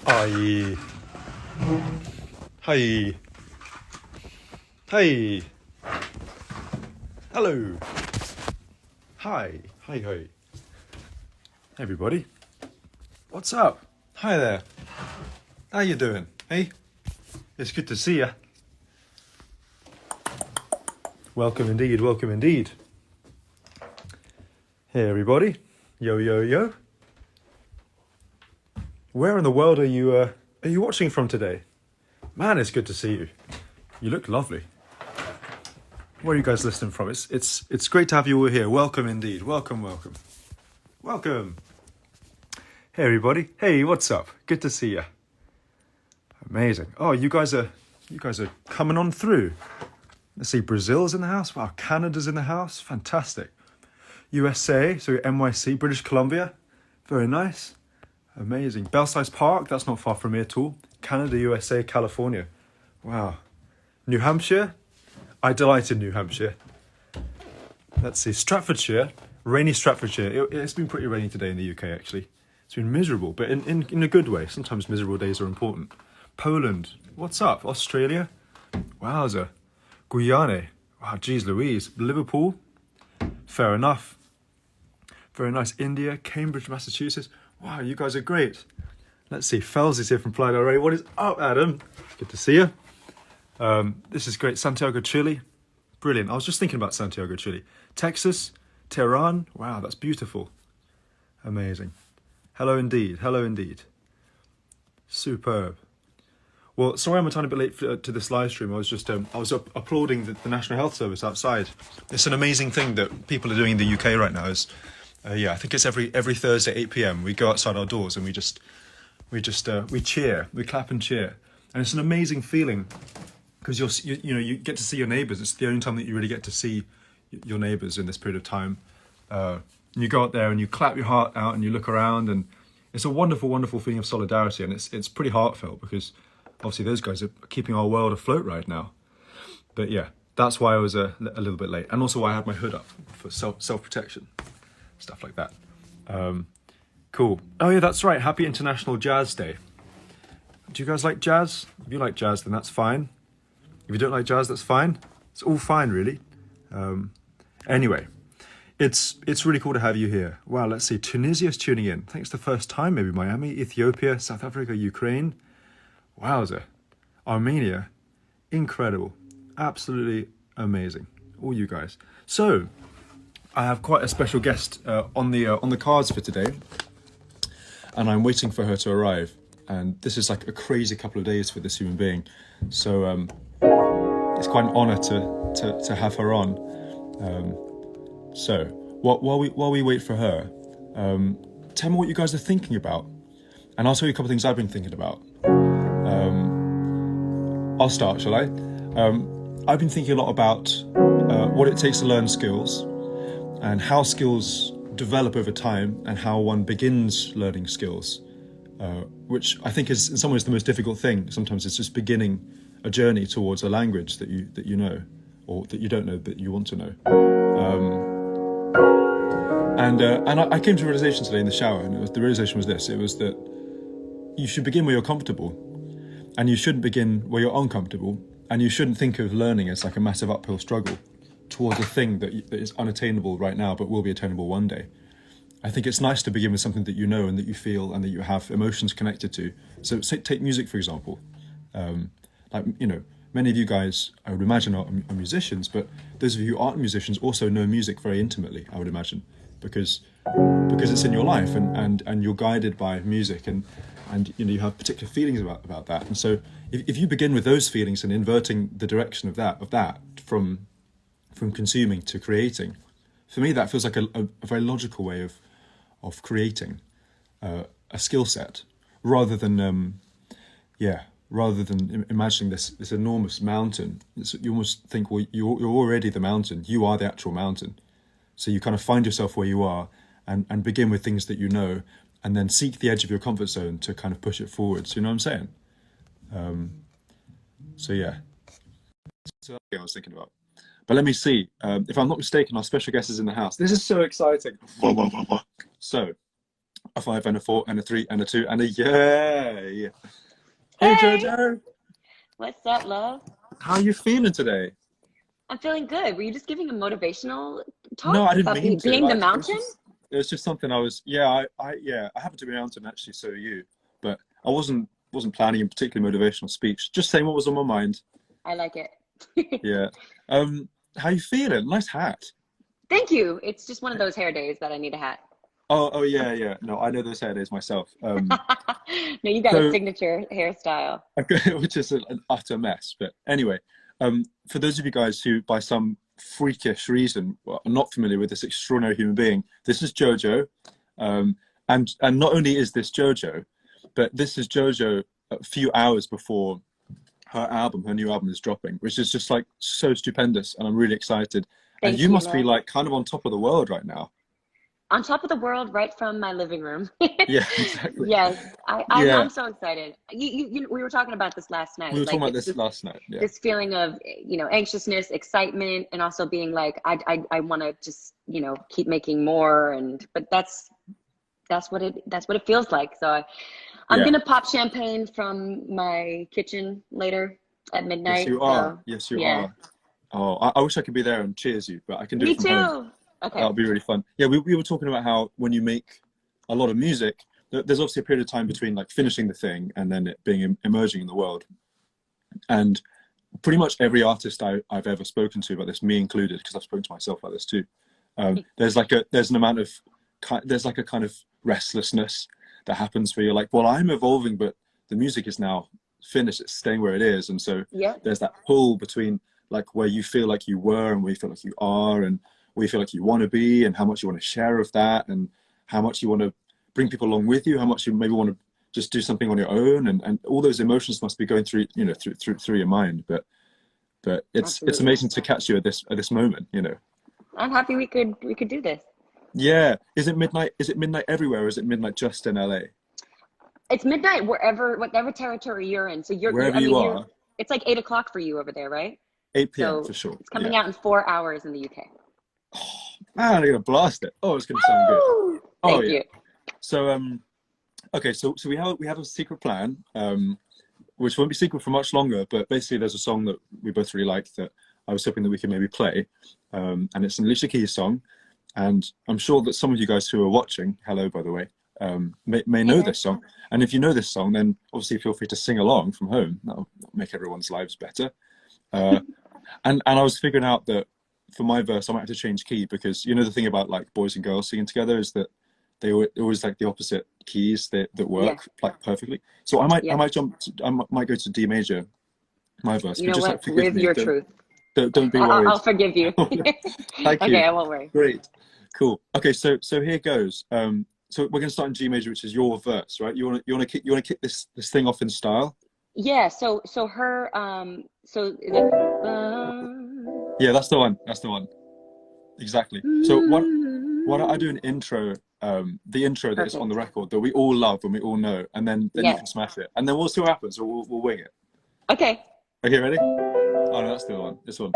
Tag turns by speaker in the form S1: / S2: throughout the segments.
S1: Hi. Hi. Hey. Hello. Hi. Hi, hi. Hey, everybody. What's up? Hi there. How you doing? Hey? It's good to see ya. Welcome indeed, welcome indeed. Hey, everybody. Yo, yo, yo. Where in the world are you watching from today? Man, it's good to see you. You look lovely. Where are you guys listening from? It's great to have you all here. Welcome indeed. Welcome, welcome. Welcome. Hey everybody. Hey, what's up? Good to see you. Amazing. Oh, you guys are coming on through. Let's see, Brazil's in the house. Wow, Canada's in the house. Fantastic. USA, so NYC, British Columbia. Very nice. Amazing. Belsize Park, that's not far from here at all. Canada, USA, California. Wow. New Hampshire. I delight in New Hampshire. Let's see, Stratfordshire. Rainy Stratfordshire. It's been pretty rainy today in the UK, actually. It's been miserable, but in a good way. Sometimes miserable days are important. Poland. What's up? Australia. Wowza. Guyana. Wow, geez Louise. Liverpool. Fair enough. Very nice. India. Cambridge, Massachusetts. Wow, you guys are great. Let's see. Fells is here from Playa del Rey. What is up, Adam? Good to see you. This is great. Santiago, Chile. Brilliant. I was just thinking about Santiago, Chile. Texas. Tehran. Wow, that's beautiful. Amazing. Hello indeed. Hello indeed. Superb. Well, sorry I'm a tiny bit late to this live stream. I was applauding the National Health Service outside. It's an amazing thing that people are doing in the UK right now. I think it's every Thursday 8 p.m. we go outside our doors and we cheer, we clap and cheer, and it's an amazing feeling because you get to see your neighbours. It's the only time that you really get to see your neighbours in this period of time. And you go out there and you clap your heart out and you look around, and it's a wonderful, wonderful feeling of solidarity, and it's pretty heartfelt because obviously those guys are keeping our world afloat right now. But yeah, that's why I was a little bit late, and also why I had my hood up for self-protection, stuff like that. Cool. Oh yeah, that's right. Happy International Jazz Day. Do you guys like jazz? If you like jazz, then that's fine. If you don't like jazz, that's fine. It's all fine, really. Anyway, it's really cool to have you here. Wow, let's see. Tunisia's tuning in. Thanks the first time, maybe Miami, Ethiopia, South Africa, Ukraine. Wowza. Armenia. Incredible. Absolutely amazing. All you guys. So, I have quite a special guest on the cards for today, and I'm waiting for her to arrive. And this is like a crazy couple of days for this human being, so it's quite an honour to have her on. So while we wait for her, tell me what you guys are thinking about, and I'll tell you a couple of things I've been thinking about. I'll start, shall I? I've been thinking a lot about what it takes to learn skills, and how skills develop over time, and how one begins learning skills, which I think is in some ways the most difficult thing. Sometimes it's just beginning a journey towards a language that you know, or that you don't know but you want to know. And I came to a realization today in the shower, and the realization was this: it was that you should begin where you're comfortable, and you shouldn't begin where you're uncomfortable, and you shouldn't think of learning as like a massive uphill struggle towards a thing that is unattainable right now but will be attainable one day. I think it's nice to begin with something that you know and that you feel and that you have emotions connected to. So take music, for example. Many of you guys, I would imagine, are musicians, but those of you who aren't musicians also know music very intimately, I would imagine, because it's in your life, and you're guided by music, and you have particular feelings about that. And so if you begin with those feelings and inverting the direction of that from consuming to creating, for me that feels like a very logical way of creating a skill set, rather than imagining this enormous mountain. You almost think, well, you're already the mountain. You are the actual mountain. So you kind of find yourself where you are, and begin with things that you know, and then seek the edge of your comfort zone to kind of push it forward. So you know what I'm saying? So yeah. So that's what I was thinking about. But let me see. If I'm not mistaken, our special guest is in the house. This is so exciting. So a 5 and a 4 and a 3 and a 2 and a yay. Hey
S2: Hey,
S1: Jojo,
S2: what's up, love?
S1: how are you feeling today?
S2: I'm feeling good. Were you just giving a motivational
S1: No,
S2: talk
S1: I didn't
S2: about
S1: mean to.
S2: being the
S1: Like it was
S2: mountain?
S1: just something I was yeah, I happen to be an mountain actually, so are you. But I wasn't planning a particularly motivational speech. Just saying what was on my mind.
S2: I like it.
S1: Yeah. How you feeling? Nice hat.
S2: Thank you. It's just one of those hair days that I need a hat.
S1: Oh yeah, yeah. No, I know those hair days myself.
S2: No, you got a
S1: So
S2: signature hairstyle.
S1: which is an utter mess. But anyway, for those of you guys who, by some freakish reason, are not familiar with this extraordinary human being, this is JoJo, and not only is this JoJo, but this is JoJo a few hours before her new album is dropping, which is just like so stupendous, and I'm really excited. And
S2: Thank
S1: you
S2: you,
S1: must be
S2: love.
S1: like kind of on top of the world right now.
S2: On top of the world, right from my living room.
S1: Yeah, exactly.
S2: Yes,
S1: Yeah,
S2: I'm so excited. We were talking about this last
S1: we
S2: night.
S1: were talking
S2: Like
S1: about
S2: it's
S1: this last night. Yeah.
S2: this feeling of anxiousness, excitement, and also being like I want to just keep making more, and but that's what it feels like. So I'm
S1: Yeah.
S2: gonna pop champagne from my kitchen later at
S1: Yes,
S2: midnight.
S1: you are.
S2: So
S1: Yes, you
S2: yeah,
S1: are. Oh, I wish I could be there and cheers you, but I can do
S2: me
S1: it from home.
S2: too.
S1: That
S2: Okay.
S1: would be really fun. Yeah, we were talking about how when you make a lot of music, there's obviously a period of time between like finishing the thing and then it being emerging in the world. And pretty much every artist I've ever spoken to about this, me included, because I've spoken to myself about this too. There's an amount of there's like a kind of restlessness that happens where you're like, well, I'm evolving, but the music is now finished. It's staying where it is, and so
S2: Yep.
S1: there's that pull between like where you feel like you were and where you feel like you are, and where you feel like you want to be, and how much you want to share of that, and how much you want to bring people along with you, how much you maybe want to just do something on your own, and all those emotions must be going through through your mind. But it's
S2: Absolutely.
S1: amazing to catch you at this moment.
S2: I'm happy we could do this.
S1: Yeah. Is it midnight? Is it midnight everywhere, or is it midnight just in LA?
S2: It's midnight whatever territory you're in. So
S1: Wherever
S2: I
S1: you
S2: mean, you're.
S1: are,
S2: It's like 8 o'clock for you over there, right?
S1: 8 p.m. for
S2: So
S1: sure.
S2: it's
S1: Yeah.
S2: coming out in 4 hours in the UK.
S1: Man, I'm gonna blast it. Oh, it's gonna sound good.
S2: Woo!
S1: Oh
S2: Thank
S1: yeah.
S2: you.
S1: So okay, so we have a secret plan, which won't be secret for much longer. But basically, there's a song that we both really like that I was hoping that we could maybe play, and it's an Alicia Keys song, and I'm sure that some of you guys who are watching, hello by the way, may
S2: Hey
S1: know
S2: there.
S1: this song. And if you know this song, then obviously feel free to sing along from home. That'll make everyone's lives better. Uh, and I was figuring out that for my verse, I might have to change key because the thing about like boys and girls singing together is that they always like the opposite keys that
S2: Yeah.
S1: work like perfectly. So I
S2: Yep.
S1: might might go to D major, my verse,
S2: You
S1: but
S2: know
S1: just
S2: what?
S1: like forgive
S2: Live
S1: me.
S2: your truth.
S1: Don't be
S2: I'll
S1: worried.
S2: forgive you.
S1: Thank
S2: Okay,
S1: you.
S2: I won't worry.
S1: Great. Cool. Okay, so here goes. So we're gonna start in G major, which is your verse, right? You wanna kick this thing off in style?
S2: Yeah. So her so the
S1: Yeah, that's the one. That's the one. Exactly. So why don't I do an intro, the intro that is on the
S2: Perfect.
S1: record that we all love and we all know, and then you
S2: Yes.
S1: can smash it, and then we'll see what happens. So we'll wing it.
S2: Okay.
S1: Okay, ready? Oh no, that's the other one. This one.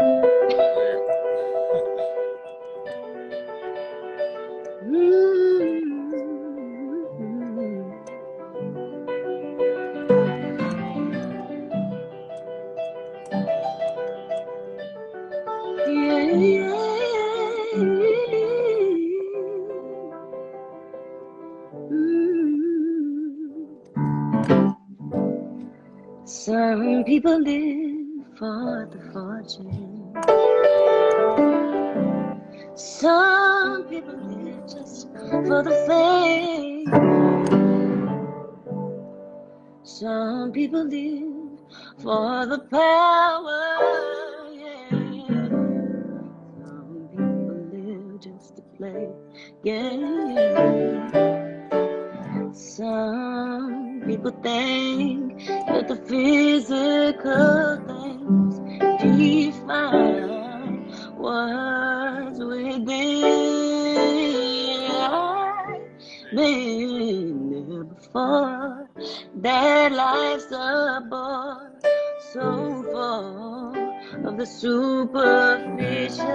S1: There you
S2: Yeah, some people live for the fortune. Some people live just for the fame. Some people live for the power. Yeah. Some people live just to play. Yeah. Some people think that the physical things define what's within. Been there before. That life's a bore so full of the superficial.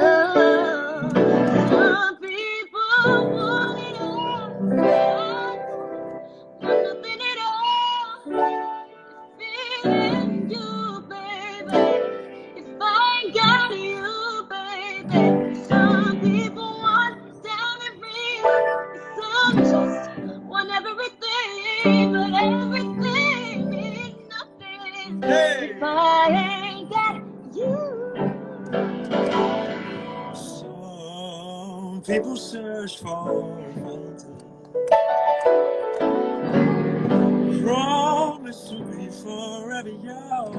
S2: Some people want it all at if I ain't got you.
S1: Some people search for Valentine, promise to be forever young.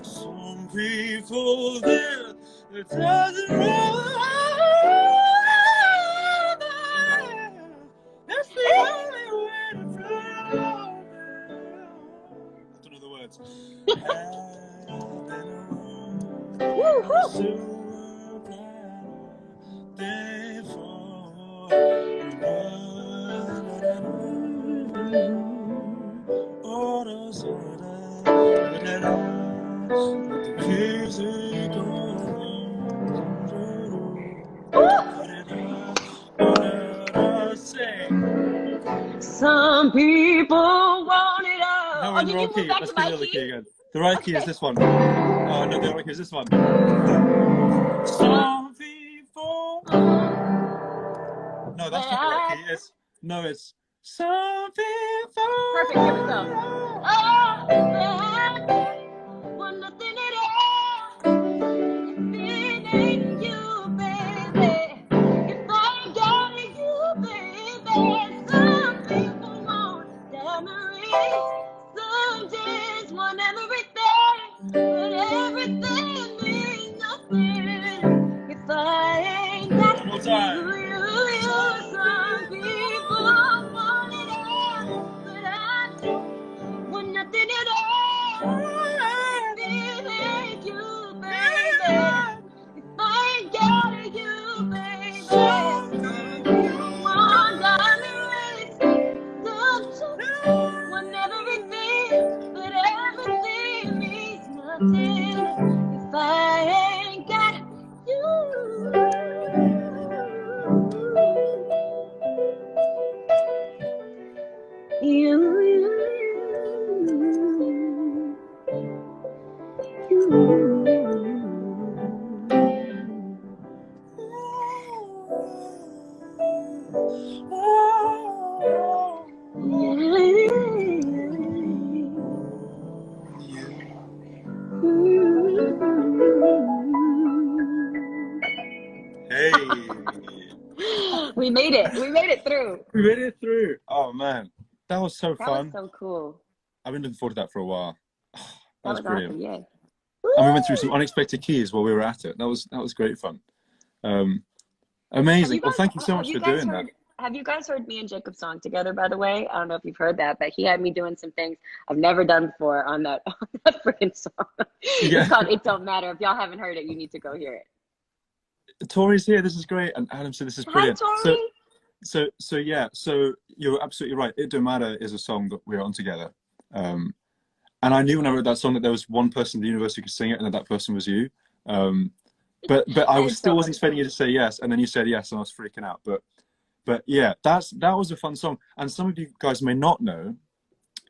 S1: Some people there, it doesn't really matter. That's the only way to flow. I don't know the words.
S2: Some people want it all.
S1: Now we're in the wrong key. Let's get the other key again. The right key is this one. Oh no, the right key is this one. Some people. No, that's not the right key. It's some people.
S2: Perfect. Here we go. Want nothing at all. If it ain't you, baby. If I ain't got you, baby. Some people want diamonds. Some just want everything, but everything means nothing if I ain't got you. Some people want it all, but I don't want nothing at all. If it ain't you, baby. If I ain't got you, baby. Some people want diamonds. Some just want everything, but everything means nothing if I ain't got you.
S1: Hey.
S2: We made it. We made it through.
S1: We made it through. Oh man, that was so fun.
S2: That was so cool.
S1: I've been looking forward to that for a while. That was brilliant.
S2: Awesome, yeah.
S1: And we went through some unexpected keys while we were at it. That was great fun. Amazing. Well, thank you so much for doing that.
S2: Have you guys heard me and Jacob's song together, by the way? I don't know if you've heard that, but he had me doing some things I've never done before on that freaking song.
S1: Yeah.
S2: It's called It Don't Matter. If y'all haven't heard it, you need to go hear it.
S1: Tori's here. This is great. And Adam said this is brilliant.
S2: Hi, Tori.
S1: So you're absolutely right. It Don't Matter is a song that we're on together. And I knew when I wrote that song that there was one person in the universe who could sing it and that person was you. But I wasn't expecting you to say yes. And then you said yes and I was freaking out. But yeah, that was a fun song. And some of you guys may not know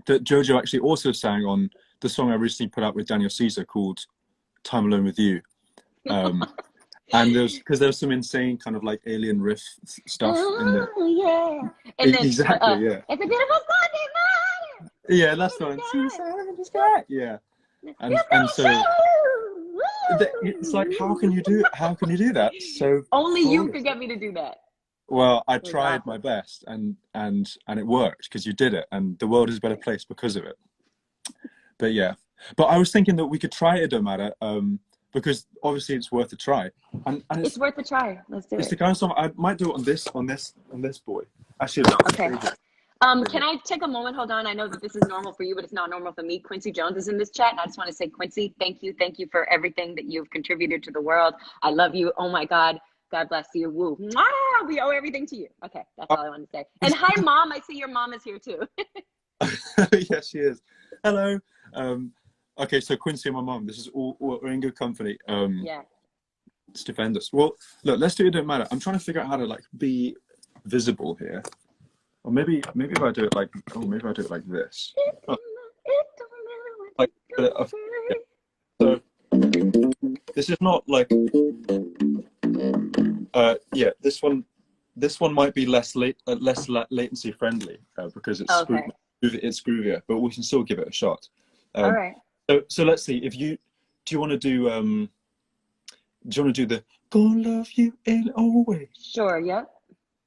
S1: that JoJo actually also sang on the song I recently put out with Daniel Caesar called Time Alone With You. And because there's some insane kind of like alien riff stuff in there.
S2: Oh, yeah. And then,
S1: exactly, yeah.
S2: It's a beautiful Sunday morning.
S1: Yeah, that's the one. Yeah. And so it's like, how can you do that? So
S2: only you could get me to do that.
S1: Well, I tried my best and it worked because you did it, and the world is a better place because of it. But yeah. But I was thinking that we could try It Don't Matter, because obviously it's worth a try. And
S2: it's worth a try. Let's do it.
S1: It's the kind of song I might do it on this boy. Actually,
S2: okay. Can I take a moment? Hold on. I know that this is normal for you, but it's not normal for me. Quincy Jones is in this chat, and I just want to say, Quincy, thank you for everything that you've contributed to the world. I love you. Oh my God. God bless you. Woo. Mwah! We owe everything to you. Okay, that's all I want to say. And hi, Mom. I see your mom is here too.
S1: Yes, she is. Hello. Okay, so Quincy and my mom. This is all we're in good company.
S2: Yeah.
S1: Stupendous. Well, look, let's do It Don't Matter. I'm trying to figure out how to like be visible here. Or maybe if I do it like this. Oh. Like, so this is not like yeah, this one might be less latency friendly because it's it's groovier, but we can still give it a shot.
S2: All right.
S1: So let's see. If you do, you want to do the "Gonna Love You in Always"?
S2: Sure. Yep.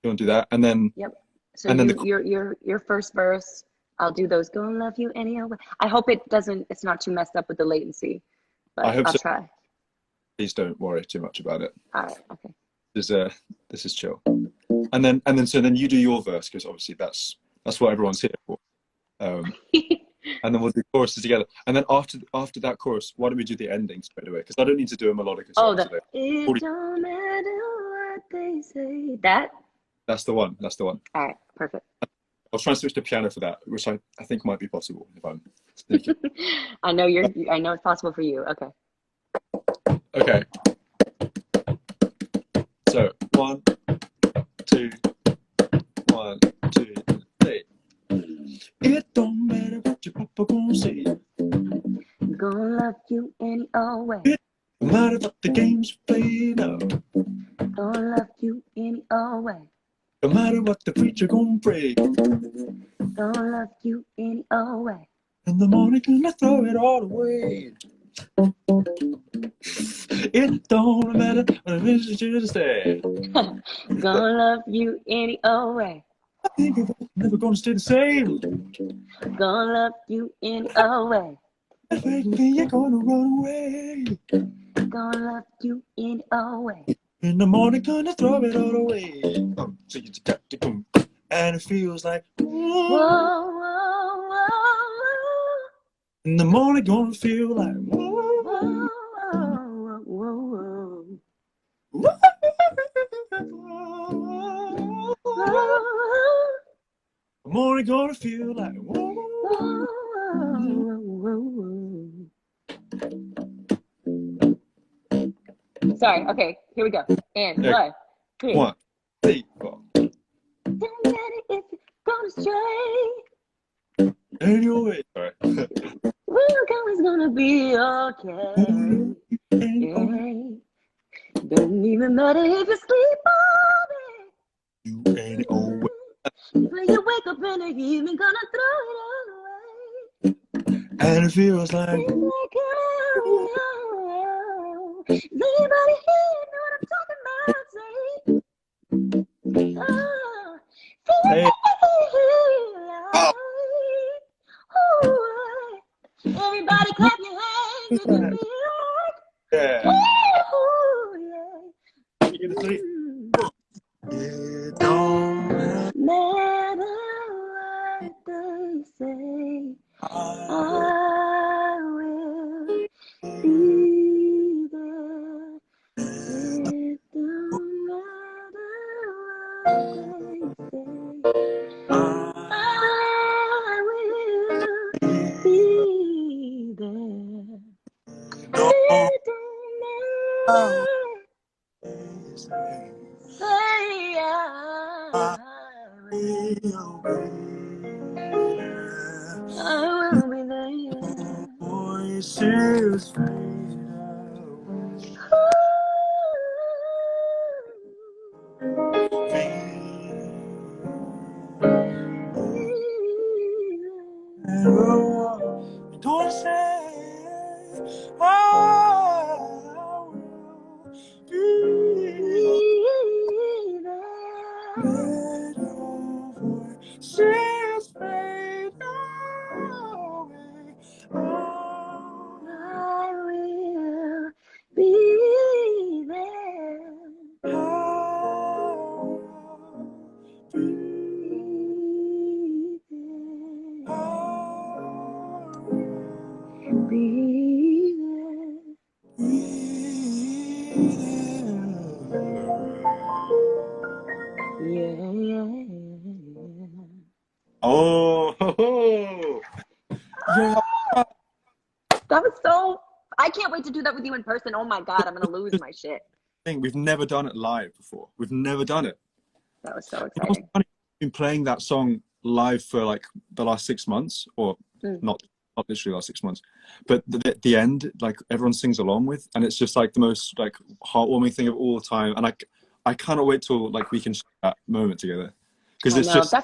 S1: You want to do that, and then
S2: Yep. So
S1: and then
S2: your first verse. I'll do those. Gonna love you any way. I hope it's not too messed up with the latency, but
S1: I hope
S2: I'll
S1: so.
S2: try.
S1: Please don't worry too much about it.
S2: All right. Okay.
S1: This is chill. And then you do your verse, because obviously that's what everyone's here for. And then we'll do choruses together. And then after that chorus, why don't we do the ending straight away? Because I don't need to do a melodic song today.
S2: It don't matter what they say. That's
S1: the one.
S2: All right, perfect.
S1: I was trying to switch to piano for that, which I think might be possible if I'm sneaky.
S2: I know it's possible for you. Okay.
S1: Okay. So 1, 2, 1, 2, 3. It don't matter what your papa gonna say.
S2: Gonna love you any old way.
S1: It don't matter what the games play now.
S2: Gonna love you any old way.
S1: No matter what the preacher gonna pray.
S2: Gonna love you any old way.
S1: In the morning, gonna throw it all away. It don't matter what I wish you to say.
S2: Gonna love you any old way.
S1: I think it's never gonna stay the same.
S2: Gonna love you any old way.
S1: If you're gonna run away.
S2: Gonna love you any old way.
S1: In the morning, gonna throw it all away. And it feels like,
S2: whoa, whoa, whoa, whoa.
S1: In the morning, gonna feel like, whoa,
S2: Whoa, whoa, whoa,
S1: whoa.
S2: whoa.
S1: The morning, gonna feel like, whoa.
S2: Sorry, okay, here we go. And
S1: Yeah.
S2: 1, 3.
S1: 1, 3, 4.
S2: Don't matter if you're gonna stray.
S1: Anyway, sorry.
S2: We're always gonna be okay. Yeah. Don't even matter if you sleep all day.
S1: You ain't always.
S2: When you wake up in the evening, gonna throw it all away.
S1: And it feels like,
S2: It's like, oh, does anybody here know what I'm talking about? Say, oh,
S1: hey.
S2: oh. Oh, everybody clap your hands if you feel like,
S1: Yeah.
S2: oh, yeah.
S1: You gonna sleep? It don't
S2: Matter what they say, I will be there. It don't matter what they say, I will be there. It don't matter. Say I will be there.
S1: voices fade away. Don't say I will be let your voices fade away. Oh,
S2: I will be there.
S1: I will be
S2: Be there. Yeah.
S1: Oh, yeah.
S2: That was so. I can't wait to do that with you in person. Oh my God, I'm gonna lose my shit.
S1: We've never done it live before. We've never done it.
S2: That was so
S1: You know what's
S2: exciting.
S1: funny? I've been playing that song live for like the last 6 months, or not literally last 6 months, but the end, like everyone sings along with, and it's just like the most like heartwarming thing of all time. And I cannot wait till like we can share that moment together, because it's just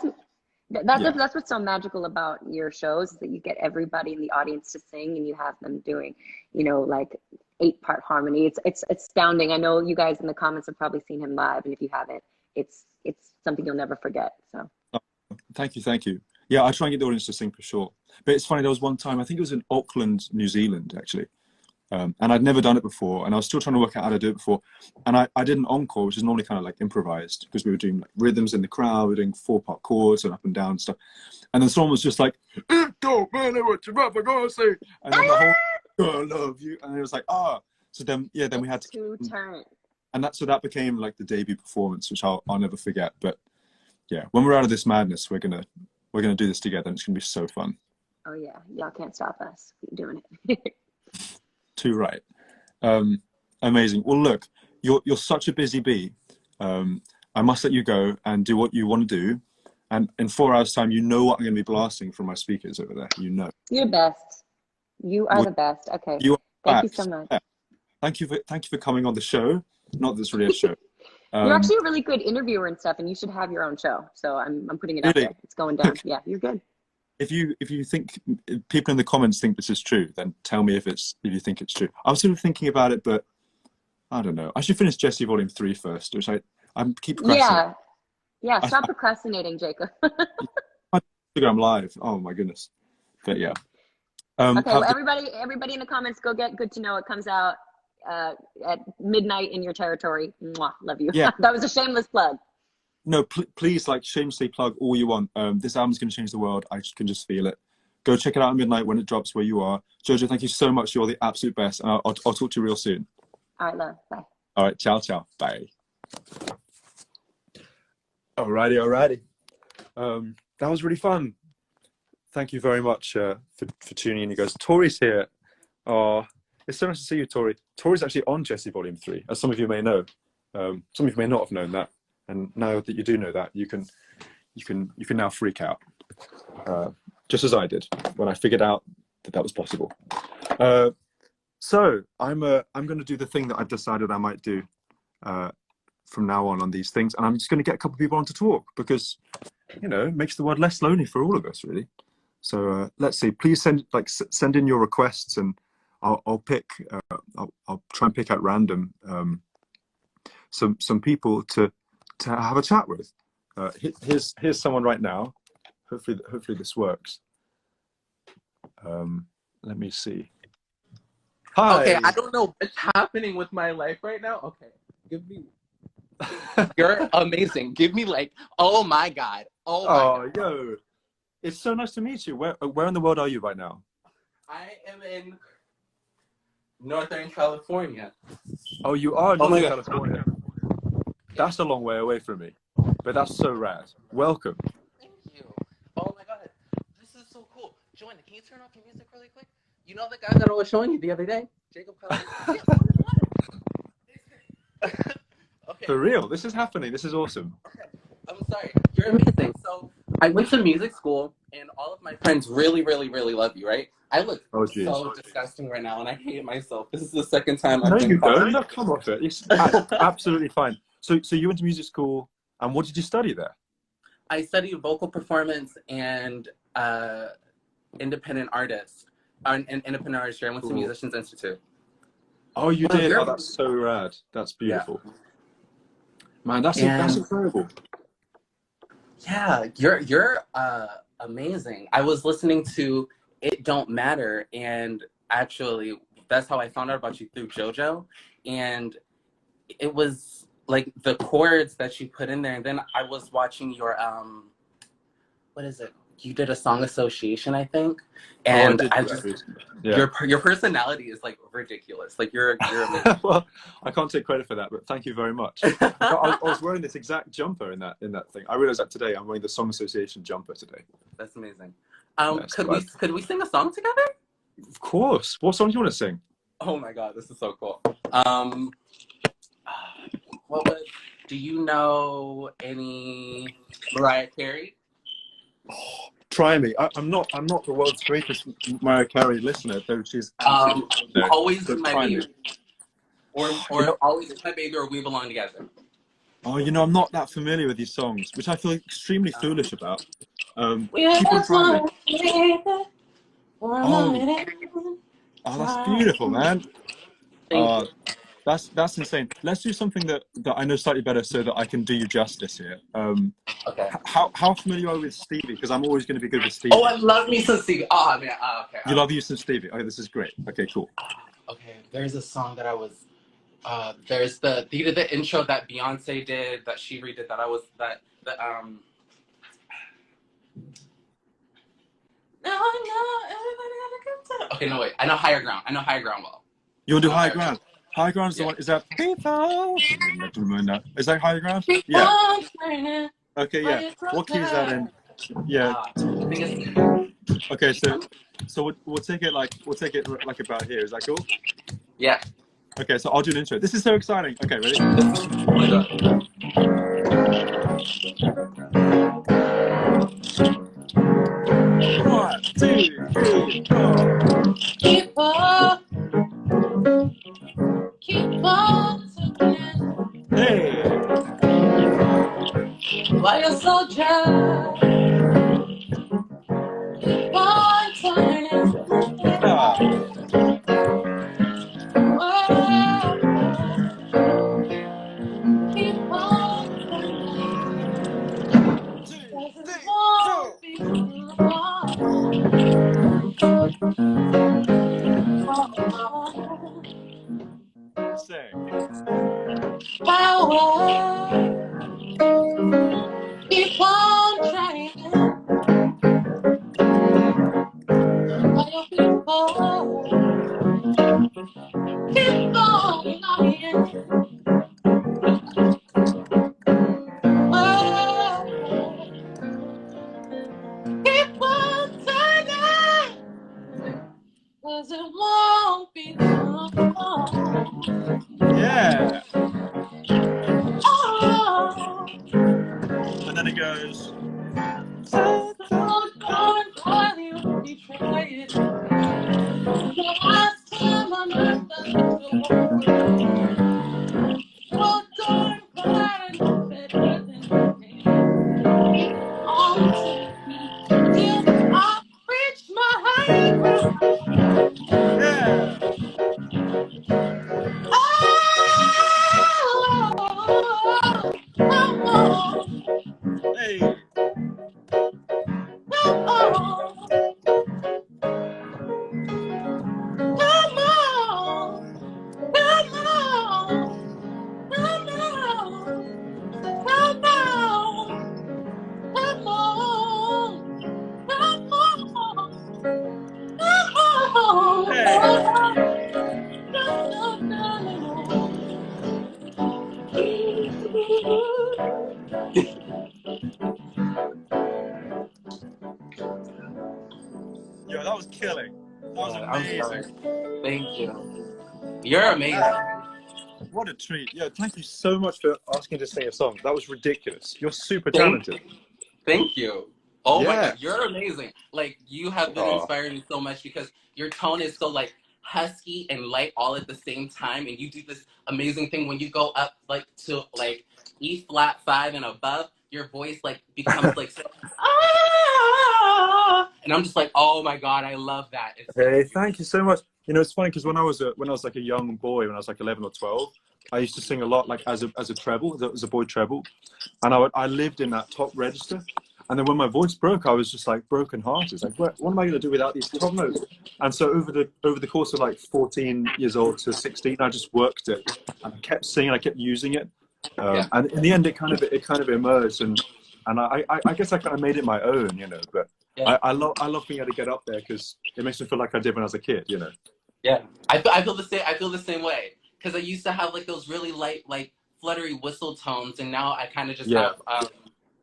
S1: Yeah.
S2: That's what's so magical about your shows, is that you get everybody in the audience to sing, and you have them doing, like 8-part harmony. It's astounding. I know you guys in the comments have probably seen him live, and if you haven't, it's something you'll never forget. So
S1: Thank you. Yeah, I try and get the audience to sing for sure. But it's funny, there was one time, I think it was in Auckland, New Zealand, actually. And I'd never done it before, and I was still trying to work out how to do it before. And I did an encore, which is normally kind of like improvised, because we were doing like rhythms in the crowd, we were doing 4-part chords and up and down and stuff. And then someone was just like, "It don't matter what you're ever gonna say." And then the whole, "Oh, I love you." And it was like, ah. So then, yeah, then we had to
S2: turn.
S1: And that became like the debut performance, which I'll never forget. But yeah, when we're out of this madness, we're gonna do this together, and it's gonna be so fun.
S2: Oh yeah, y'all can't stop us. Keep doing it.
S1: Too right. Amazing. Well, look, you're such a busy bee. I must let you go and do what you want to do. And in 4 hours' time, you know what I'm going to be blasting from my speakers over there. You know.
S2: You're the best. You are the best. Okay. Thank you so much.
S1: Thank you for coming on the show. Not that it's really a show.
S2: You're actually a really good interviewer and stuff, and you should have your own show. So I'm putting it out there. It's going down. Yeah, you're good.
S1: If you think, if people in the comments think this is true, then tell me if you think it's true. I was sort of thinking about it, but I don't know. I should finish Jesse Volume 3 first, which I keep procrastinating.
S2: Yeah. Stop procrastinating, Jacob.
S1: Instagram Live. Oh my goodness. But yeah.
S2: Okay. Well, everybody in the comments, go get Good to Know. It comes out at midnight in your territory. Mwah, love you.
S1: Yeah.
S2: That was a shameless plug.
S1: No, please, like, shamelessly plug all you want. This album's going to change the world. I can just feel it. Go check it out at midnight when it drops where you are. JoJo, thank you so much. You're the absolute best. And I'll talk to you real soon.
S2: All right, love. Bye.
S1: All right, ciao. Bye. Alrighty. That was really fun. Thank you very much for tuning in, you guys. Tori's here. Oh, it's so nice to see you, Tori. Tori's actually on Jesse Volume 3, as some of you may know. Some of you may not have known that. And now that you do know that, you can now freak out, just as I did when I figured out that was possible. So I'm going to do the thing that I've decided I might do from now on these things, and I'm just going to get a couple of people on to talk, because it makes the world less lonely for all of us, really. So let's see. Please send in your requests, and I'll pick. I'll try and pick out random some people to have a chat with. Here's someone right now. Hopefully this works. Let me see. Hi.
S3: Okay, I don't know what's happening with my life right now. Okay, give me. You're amazing. Give me oh my god. Oh my god.
S1: Yo, it's so nice to meet you. Where in the world are you right now?
S3: I am in Northern California.
S1: Oh, you are in Northern California. That's a long way away from me, but that's so rad. Welcome.
S3: Thank you. Oh my god, this is so cool. Joanna, can you turn off your music really quick? You know the guy that I was showing you the other day, Jacob Collier? Okay.
S1: For real, this is happening. This is awesome.
S3: Okay. I'm sorry. You're amazing. So I went to music school, and all of my friends really, really, really love you, right? I look so disgusting right now, and I hate myself. This is the second time I've been caught.
S1: No, come off it. It's absolutely fine. So you went to music school, and what did you study there?
S3: I studied vocal performance and independent artist. Independent artistry. I went to Musicians Institute.
S1: Oh, you did? Oh, that's so rad. That's beautiful. Yeah. Man, that's incredible.
S3: Yeah, you're amazing. I was listening to It Don't Matter, and actually that's how I found out about you, through JoJo, and it was like the chords that you put in there, and then I was watching your what is it? You did a song association, I think, and I just your personality is like ridiculous. Like you're amazing.
S1: Well, I can't take credit for that, but thank you very much. I was wearing this exact jumper in that thing. I realized that today. I'm wearing the Song Association jumper today.
S3: That's amazing. Could we sing a song together?
S1: Of course. What song do you want to sing?
S3: Oh my god, this is so cool. Do you know any Mariah Carey?
S1: Oh, try me. I'm not the world's greatest Mariah Carey listener, though she's
S3: Always Be My Baby. Or Always Be My Baby, or We Belong Together.
S1: Oh, you know, I'm not that familiar with these songs, which I feel extremely foolish about.
S4: We are
S1: Keep on
S4: just
S1: trying.
S4: one for a
S1: Oh,
S4: moment.
S1: oh, that's beautiful, man.
S3: Thank you.
S1: That's insane. Let's do something that I know slightly better, so that I can do you justice here.
S3: Okay.
S1: How familiar are you with Stevie? Because I'm always going to be good with
S3: Oh,
S1: Stevie.
S3: I love me some Stevie. Oh man. Okay.
S1: You love you some Stevie. Okay, this is great. Okay, cool.
S3: Okay. There's a song that I was. There's the intro that Beyonce did that she redid that I was that the No, no, everybody got a good time. Okay, no wait. I know Higher Ground. I know Higher Ground well.
S1: You want to
S3: I
S1: do
S3: know
S1: High
S3: Higher
S1: Ground?
S3: Ground.
S1: High Ground is the
S3: Yeah.
S1: one. Is that people? Is that High Ground?
S4: Keep
S1: Yeah.
S4: on turning
S1: Okay,
S4: while
S1: yeah.
S4: you're
S1: What key is that in?
S4: closer.
S1: Yeah.
S3: I think it's
S1: Okay, so we'll take it like about here. Is that cool?
S3: yeah.
S1: Okay, so I'll do an intro. This is so exciting. Okay, ready?
S3: Oh my god.
S1: 1, 2, 3, 4.
S4: Keep on turning
S1: Hey.
S4: while you're soldier. Keep on turning.
S1: Ah.
S4: Oh, keep on turning.
S1: 2,
S4: 'Cause it
S1: 3, 4.
S4: won't be too long.
S1: Sing.
S4: Power. Keep on trying. While your people keep on lying. Oh, keep on turning. 'Cause it won't be too long.
S1: Yeah.
S4: Oh,
S1: And then it goes.
S4: so don't while you betray it. The last time I'm not the so darn glad I know better than me. Keep on taking till I reach my high ground.
S1: Yeah.
S4: Oh, come on,
S1: Hey.
S4: come on, come on, come on, come on, come on, come on, come on, come
S1: Hey.
S4: on. No, no, no, no.
S1: Yo, that was killing. That was
S3: I'm sorry.
S1: amazing.
S3: Thank you. You're amazing.
S1: What a treat. Yo, thank you so much for asking to sing a song. That was ridiculous. You're super
S3: Thank
S1: talented.
S3: thank you. Oh my
S1: Yeah.
S3: god, you're amazing. Like you have been
S1: Oh,
S3: inspiring me so much because your tone is so like husky and light all at the same time, and you do this amazing thing when you go up like to like E flat 5 and above. Your voice like becomes like so, and I'm just like, oh my god, I love that. It's
S1: hey,
S3: beautiful.
S1: thank you so much. You know, it's funny because when I was like a young boy, when I was like 11 or 12, I used to sing a lot like as a treble, as a boy treble, and I lived in that top register. And then when my voice broke, I was just like broken hearted. It's like, what am I going to do without these top notes? And so over the course of like 14 years old to 16, I just worked it, and I kept singing, I kept using it,
S3: Yeah.
S1: and in the end, it kind of emerged, and I guess I kind of made it my own, you know. But
S3: Yeah.
S1: I love being able to get up there because it makes me feel like I did when I was a kid, you know.
S3: Yeah, I feel the same. I feel the same way because I used to have like those really light, like fluttery whistle tones, and now I kind of just
S1: Yeah,
S3: have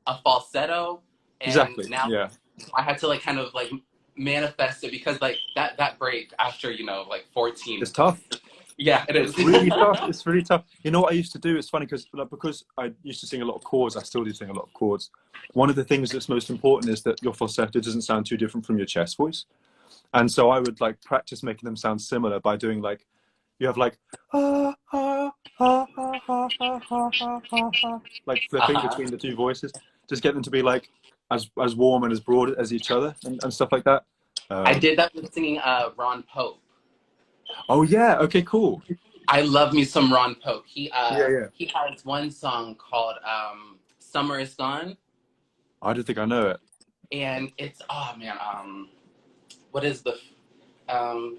S3: a falsetto, and
S1: exactly.
S3: now
S1: Yeah,
S3: I had to like kind of like manifest it because like that break after like 14.
S1: it's tough.
S3: Yeah, it is.
S1: It's really tough. It's really tough. You know what I used to do? It's funny because I used to sing a lot of chords. I still do sing a lot of chords. One of the things that's most important is that your falsetto doesn't sound too different from your chest voice. And so I would like practice making them sound similar by doing like You have like like flipping
S3: Uh-huh.
S1: between the two voices. Just get them to be like as warm and as broad as each other and stuff like that.
S3: I
S1: Um,
S3: did that with singing Ron Pope.
S1: oh yeah, okay, cool.
S3: I love me some Ron Pope.
S1: Yeah, yeah.
S3: He has one song called Summer is Gone,
S1: I don't think I know it.
S3: and it's oh man, what is the um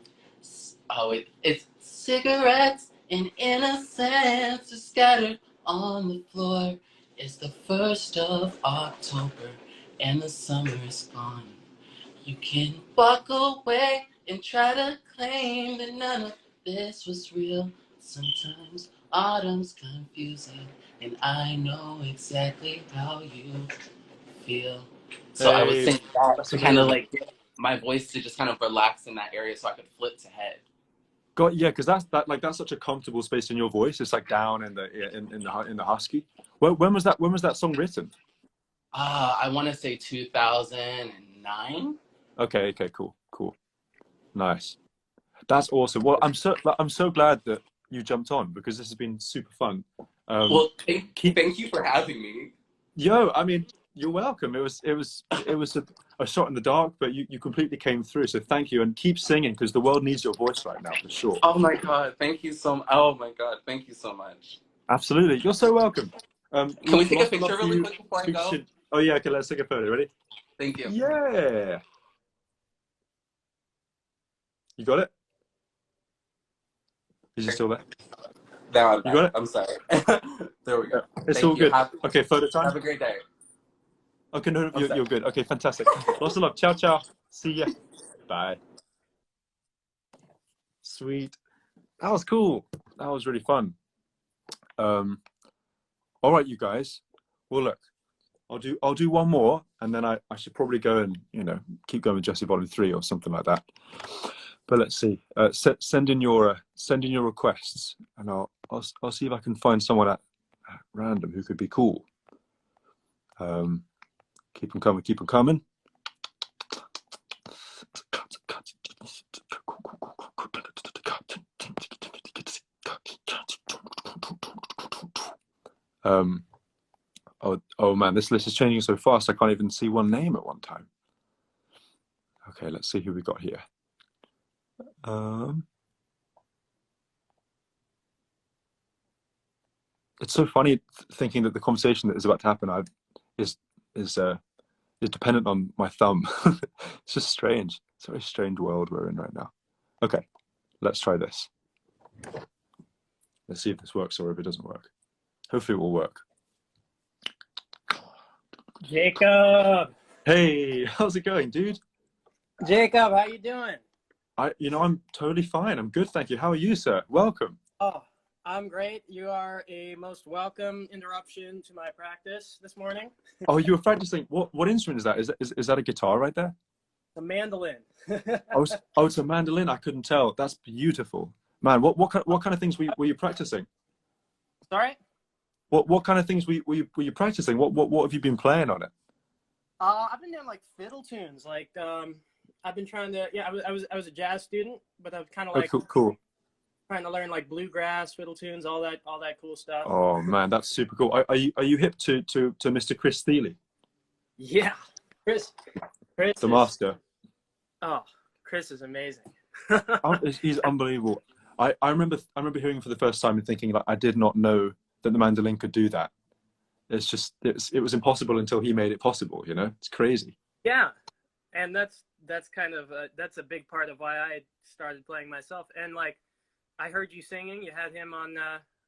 S3: it's cigarettes and innocence are scattered on the floor. It's the 1st of October and the summer is gone. You can walk away and try to claim that none of this was real. Sometimes autumn's confusing, and I know exactly how you feel. So I was
S1: Hey,
S3: saying that
S1: that's
S3: to kind of
S1: amazing.
S3: like get my voice to just kind of relax in that area so I could flip to head.
S1: God, yeah, because that's such a comfortable space in your voice. It's like down in the husky. When was that? When was that song written?
S3: I want to say 2009.
S1: Okay, okay, cool, cool, nice. That's awesome. Well, I'm so glad that you jumped on because this has been super fun.
S3: Well,
S1: Keep
S3: thank you for having me.
S1: Yo, I mean, you're welcome. It was a shot in the dark, but you completely came through. So thank you, and keep singing because the world needs your voice right now for sure.
S3: Oh my God, thank you so much. Oh my God, thank you so much.
S1: Absolutely, you're so welcome.
S3: Can we take a
S1: Lots of
S3: picture
S1: love for
S3: really
S1: you.
S3: quick before I
S1: Speak
S3: go?
S1: soon. Oh yeah, okay. Let's take a photo. Ready?
S3: Thank you.
S1: Yeah. You got it? Is he still there?
S3: Now I'm
S1: You
S3: back.
S1: got it?
S3: I'm sorry. There we
S1: Yeah.
S3: go.
S1: It's
S3: Thank
S1: all
S3: you.
S1: good. Okay, photo time.
S3: Have a great day.
S1: Okay, no,
S3: I'm sorry.
S1: you're good. Okay, fantastic. Lots of love. Ciao, ciao. See ya. Bye. Sweet. That was cool. That was really fun. All right, you guys. Well, look, I'll do one more, and then I should probably go and keep going with Jesse Volume 3 or something like that. But let's see. Send in your requests, and I'll see if I can find someone at random who could be cool. Keep them coming. Keep them coming. Oh man, this list is changing so fast I can't even see one name at one time. Okay, let's see who we got here. It's so funny thinking that the conversation that is about to happen is dependent on my thumb. It's just strange. It's a very strange world we're in right now. Okay, let's try this. Let's see if this works or if it doesn't work. Hopefully it will work.
S5: Jacob,
S1: Hey, how's it going, dude?
S5: Jacob, how you doing?
S1: I'm totally fine. I'm good, thank you. How are you, sir? Welcome.
S5: Oh, I'm great. You are a most welcome interruption to my practice this morning.
S1: Oh, you were practicing. What instrument is that? Is that a guitar right there?
S5: The mandolin.
S1: Oh, it's a mandolin. I couldn't tell. That's beautiful, man. What kind of things were you practicing?
S5: Sorry?
S1: What kind of things were you practicing? What have you been playing on it?
S5: I've been doing like fiddle tunes. Like I've been trying to. Yeah, I was a jazz student, but I was kind of like
S1: Cool.
S5: trying to learn like bluegrass fiddle tunes, all that cool stuff.
S1: Oh man, that's super cool. Are you hip to Mr. Chris Thiele,
S5: Yeah, Chris
S1: the
S5: is,
S1: master?
S5: Oh, Chris is amazing.
S1: He's unbelievable. I remember hearing him for the first time and thinking like I did not know that the mandolin could do that. It was impossible until he made it possible. It's crazy.
S5: Yeah, and that's kind of that's a big part of why I started playing myself. And like, I heard you singing. You had him on.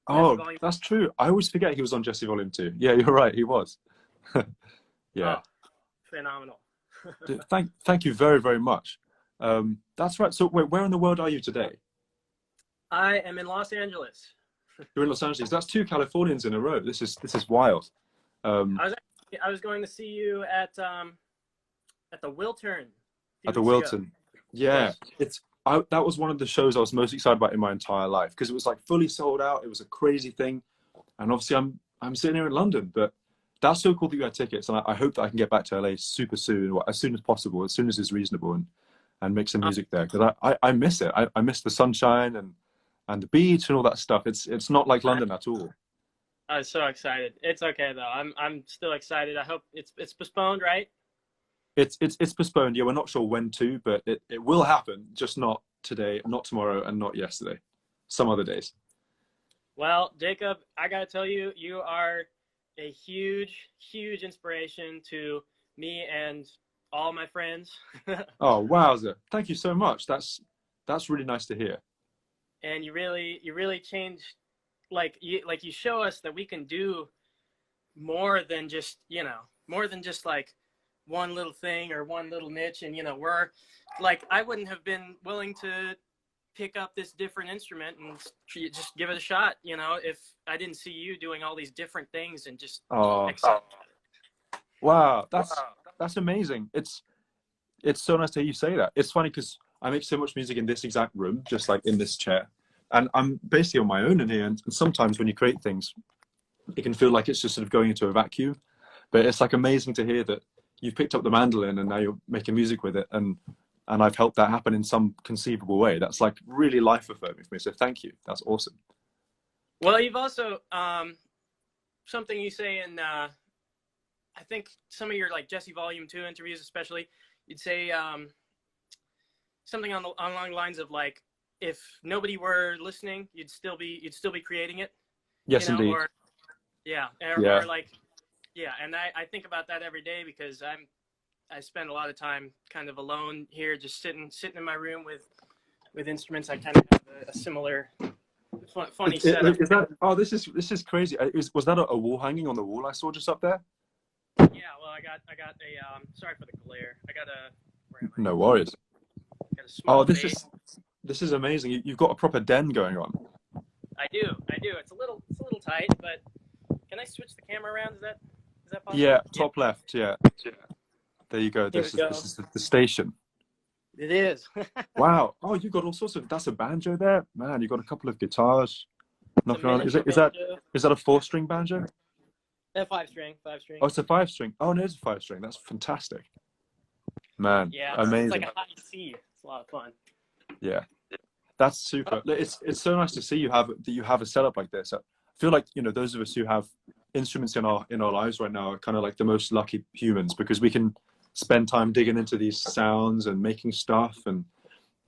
S1: Oh,
S5: Volume.
S1: that's true. I always forget he was on Jesse Volume 2. Yeah, you're right. He was. Yeah.
S5: Oh, phenomenal.
S1: Dude, thank you very, very much. That's right. So wait, where in the world are you today?
S5: I am in Los Angeles.
S1: You're in Los Angeles. That's 2 Californians in a row. This is wild.
S5: I was going to see you at the Wiltern.
S1: At the Wilton. Yeah, that was one of the shows I was most excited about in my entire life because it was like fully sold out. It was a crazy thing, and obviously I'm sitting here in London, but that's so cool that you had tickets, and I hope that I can get back to LA super soon, or as soon as possible, as soon as it's reasonable, and make some music there because I miss it. I miss the sunshine and and the beach and all that stuff. It's not like London at all.
S5: I was so excited. It's okay though. I'm still excited. I hope it's postponed, right?
S1: It's postponed. Yeah, we're not sure when to, but it will happen. Just not today, not tomorrow, and not yesterday. Some other days.
S5: Well, Jacob, I gotta tell you, you are a huge, huge inspiration to me and all my friends.
S1: Oh, wowza. Thank you so much. That's really nice to hear.
S5: And you really changed, you show us that we can do more than just, like one little thing or one little niche. And, we're like, I wouldn't have been willing to pick up this different instrument and just give it a shot, if I didn't see you doing all these different things and just
S1: wow, that's amazing. It's so nice to hear you say that. It's funny because I make so much music in this exact room, just like in this chair, and I'm basically on my own in here. And sometimes when you create things, it can feel like it's just sort of going into a vacuum. But it's like amazing to hear that you've picked up the mandolin and now you're making music with it, and I've helped that happen in some conceivable way. That's like really life affirming for me. So thank you. That's awesome.
S5: Well, you've also something you say in I think some of your like Jesse Volume 2 interviews, especially, you'd say something along the lines of like, if nobody were listening, you'd still be creating it.
S1: Yes, indeed.
S5: Or like, yeah. And I think about that every day because I spend a lot of time kind of alone here, just sitting in my room with instruments. I kind of have a similar funny setup.
S1: Is that? Oh, this is crazy. Was that a wall hanging on the wall I saw just up there?
S5: Yeah. Well, I got a sorry for the glare. I got a. Where am I?
S1: No worries.
S5: Got a small
S1: this is amazing. You've got a proper den going on.
S5: I do. It's a little tight, but can I switch the camera around? Is that possible?
S1: Yeah, top left. Yeah. There you go. This is the station.
S5: It is.
S1: Wow. Oh, you got all sorts of. That's a banjo there, man. You got a couple of guitars. Knocking around. Is that a 4-string banjo?
S5: A 5-string.
S1: Oh, it's a 5-string. Oh, no, it's a 5-string. That's fantastic. Man,
S5: yeah,
S1: amazing.
S5: It's like a high C. It's a lot of fun.
S1: Yeah, that's super. It's so nice to see you have a setup like this. I feel like those of us who have instruments in our lives right now are kind of like the most lucky humans because we can spend time digging into these sounds and making stuff. And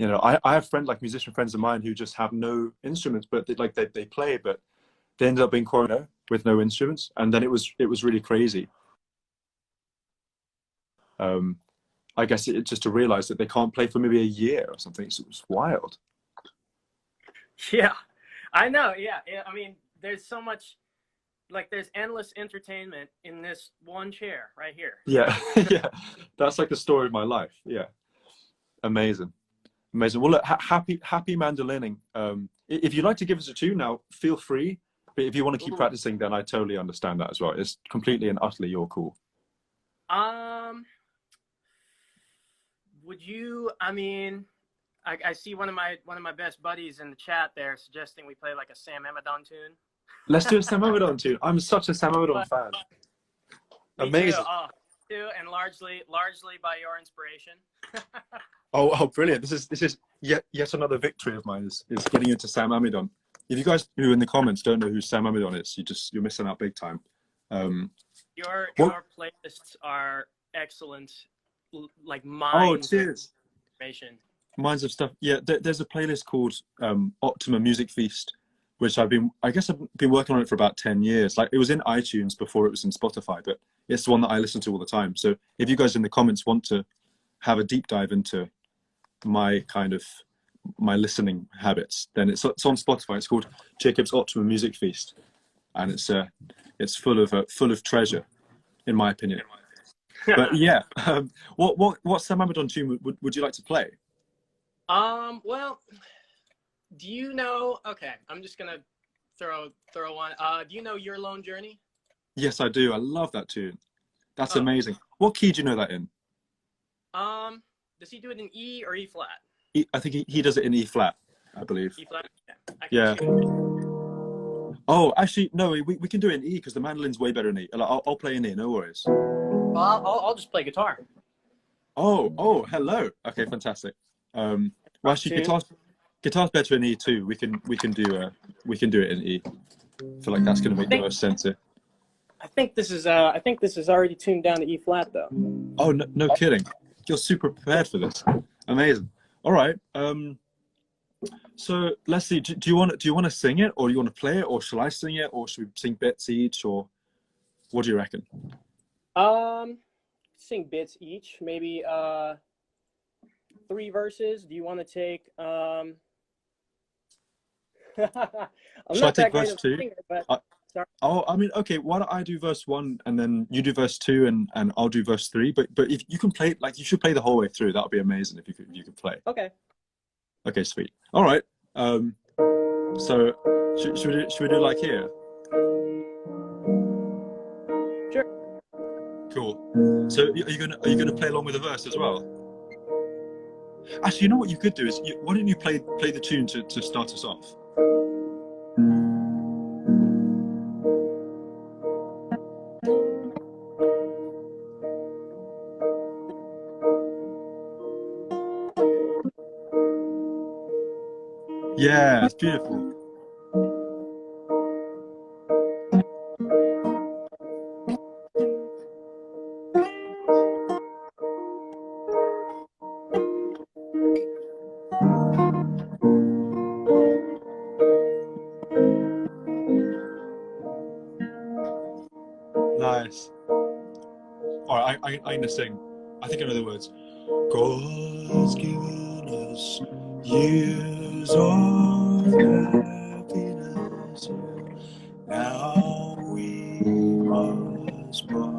S1: I have musician friends of mine who just have no instruments, but they play, but they ended up being quarantined with no instruments, and then it was really crazy. I guess it's just to realize that they can't play for maybe a year or something. It's wild.
S5: Yeah, I know. Yeah. I mean, there's so much, there's endless entertainment in this one chair right here.
S1: Yeah, yeah. That's like the story of my life. Yeah, amazing. Well, look, happy mandolining. If you'd like to give us a tune now, feel free. But if you want to keep practicing, then I totally understand that as well. It's completely and utterly your call.
S5: Would you? I mean, I see one of my best buddies in the chat there suggesting we play like a Sam Amidon tune.
S1: Let's do a Sam Amidon tune. I'm such a Sam Amidon fan. Amazing.
S5: Too, and largely by your inspiration.
S1: Oh, brilliant! This is yet another victory of mine is getting into Sam Amidon. If you guys who in the comments don't know who Sam Amidon is, you're missing out big time.
S5: Your playlists are excellent. Like mines.
S1: Oh, cheers.
S5: Information.
S1: Minds of stuff. Yeah, there's a playlist called Optima Music Feast, which I've been working on it for about 10 years. Like it was in iTunes before it was in Spotify, but it's the one that I listen to all the time. So if you guys in the comments want to have a deep dive into my listening habits, then it's on Spotify. It's called Jacob's Optima Music Feast, and it's full of treasure, in my opinion. But yeah, what Sam Amidon tune would you like to play?
S5: Well, do you know? Okay, I'm just gonna throw one. Do you know Your Lone Journey?
S1: Yes, I do. I love that tune. That's amazing. What key do you know that in?
S5: Does he do it in E or E flat?
S1: I think he does it in E flat, I believe.
S5: E flat.
S1: Yeah. Oh, actually, no. We can do it in E because the mandolin's way better in E. I'll play in E. No worries.
S5: Well, I'll just play guitar.
S1: Oh, hello. Okay, fantastic. Well, actually, Guitar's better in E too. We can do it in E. I feel like that's going to make the most sense here.
S5: I think this is already tuned down to E flat though.
S1: Oh, no, no kidding. You're super prepared for this. Amazing. All right. So let's see. Do you want to sing it, or do you want to play it, or shall I sing it, or should we sing bits each, or what do you reckon?
S5: Sing bits each, maybe 3 verses. Do you want to take I'm
S1: Shall I
S5: not
S1: take
S5: that great
S1: verse
S5: of a
S1: 2?
S5: singer, but sorry.
S1: Oh, I mean, okay. Why don't I do verse 1 and then you do verse 2 and I'll do verse 3. But if you can play, like, you should play the whole way through. That would be amazing if you could play.
S5: Okay.
S1: Okay, sweet. All right. So should we do like here?
S5: Sure.
S1: Cool. So are you gonna play along with the verse as well? Actually, you know what you could do is why don't you play the tune to start us off? Yeah, it's beautiful. Nice. All right, I'm gonna sing. I think I know the words. God's given us years of happiness. Now we must part.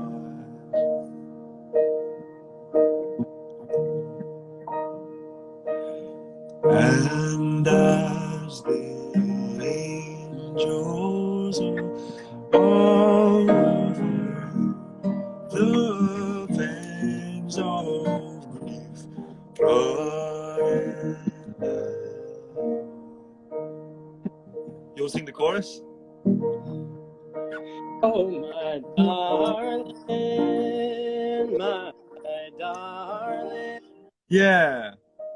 S1: And as the angels over the pangs of grief, blood and death. You'll sing the chorus?
S5: Oh my darling, my darling.
S1: Yeah.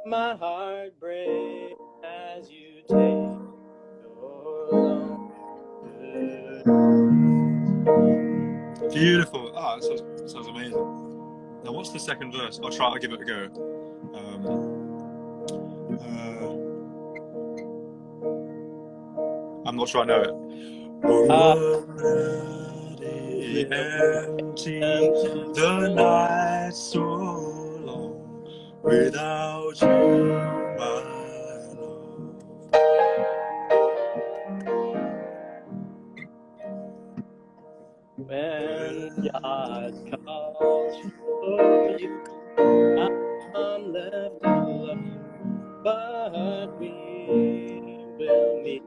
S5: My heart breaks as you take your long goodbye.
S1: Beautiful. Ah, that sounds amazing. Now, what's the second verse? I'll give it a go. I'm not sure I know it. Already empty, the night so long, without you, my love.
S5: When God calls for you, I'm left alone, but we will meet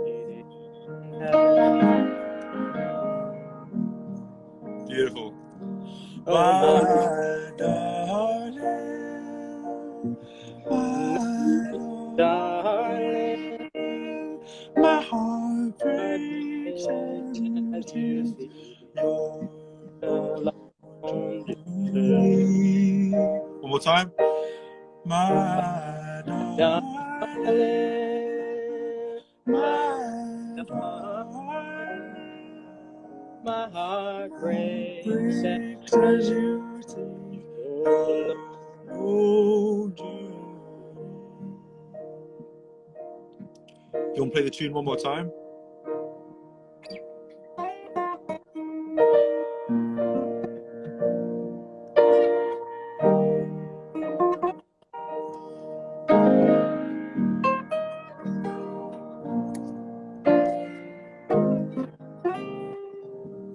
S5: in heaven.
S1: Beautiful.
S5: Oh,
S1: My darling,
S5: darling,
S1: my heart
S5: breaks
S1: breaks as you take your
S5: alone.
S1: journey. One more time. My darling, my darling,
S5: my heart breaks
S1: as you take your journey. You want to play the tune one more time?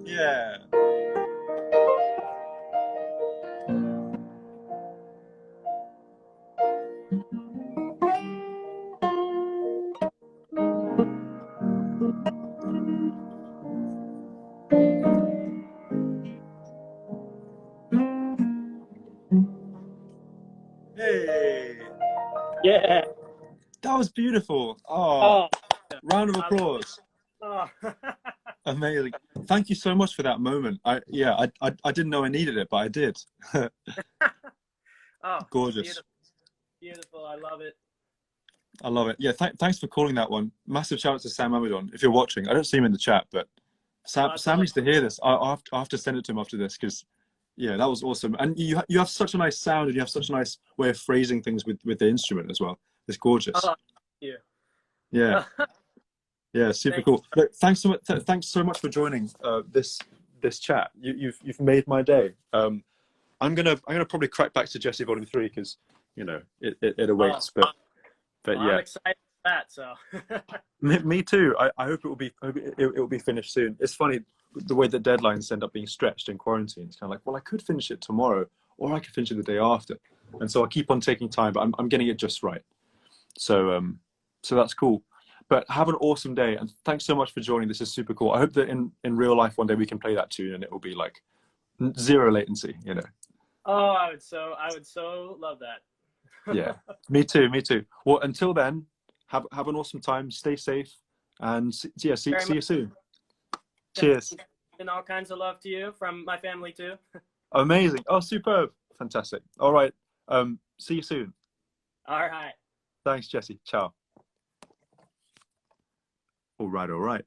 S1: Yeah. Hey.
S5: Yeah.
S1: That was beautiful. Oh,
S5: Oh.
S1: round of applause.
S5: Oh.
S1: Amazing. Thank you so much for that moment. I didn't know I needed it, but I did.
S5: Oh,
S1: Gorgeous.
S5: beautiful. Beautiful. I love it.
S1: I love it. Yeah, thanks for calling that one. Massive shout out to Sam Amadon. If you're watching, I don't see him in the chat, but Sam needs to hear this. I have to send it to him after this because, yeah, that was awesome. And you have such a nice sound and you have such a nice way of phrasing things with the instrument as well. It's gorgeous.
S5: Oh, yeah.
S1: Yeah, yeah, super cool. Look, thanks so much. Thanks so much for joining this chat. You've made my day. I'm gonna probably crack back to Jesse Volume 3 because it awaits. But
S5: well,
S1: yeah,
S5: I'm excited for that. So.
S1: me too. I hope it will be finished soon. It's funny the way that deadlines end up being stretched in quarantine. It's kind of like, well, I could finish it tomorrow, or I could finish it the day after, and so I keep on taking time, but I'm getting it just right. So that's cool. But have an awesome day, and thanks so much for joining. This is super cool. I hope that in real life one day we can play that tune and it will be like zero latency.
S5: Oh, I would so love that.
S1: Yeah, me too. Well, until then, have an awesome time. Stay safe, and see you soon. Cheers.
S5: And all kinds of love to you from my family too.
S1: Amazing. Oh, superb. Fantastic. All right. See you soon.
S5: All right.
S1: Thanks, Jesse. Ciao. All right.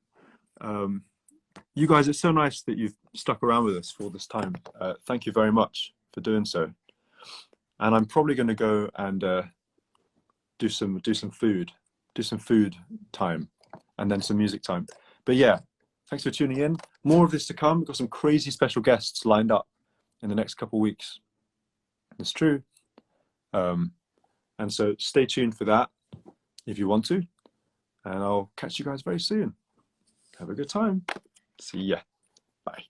S1: You guys, it's so nice that you've stuck around with us for this time. Thank you very much for doing so. And I'm probably going to go and do some food time, and then some music time. But yeah, thanks for tuning in. More of this to come. We've got some crazy special guests lined up in the next couple of weeks. It's true. And so stay tuned for that if you want to. And I'll catch you guys very soon. Have a good time. See ya. Bye.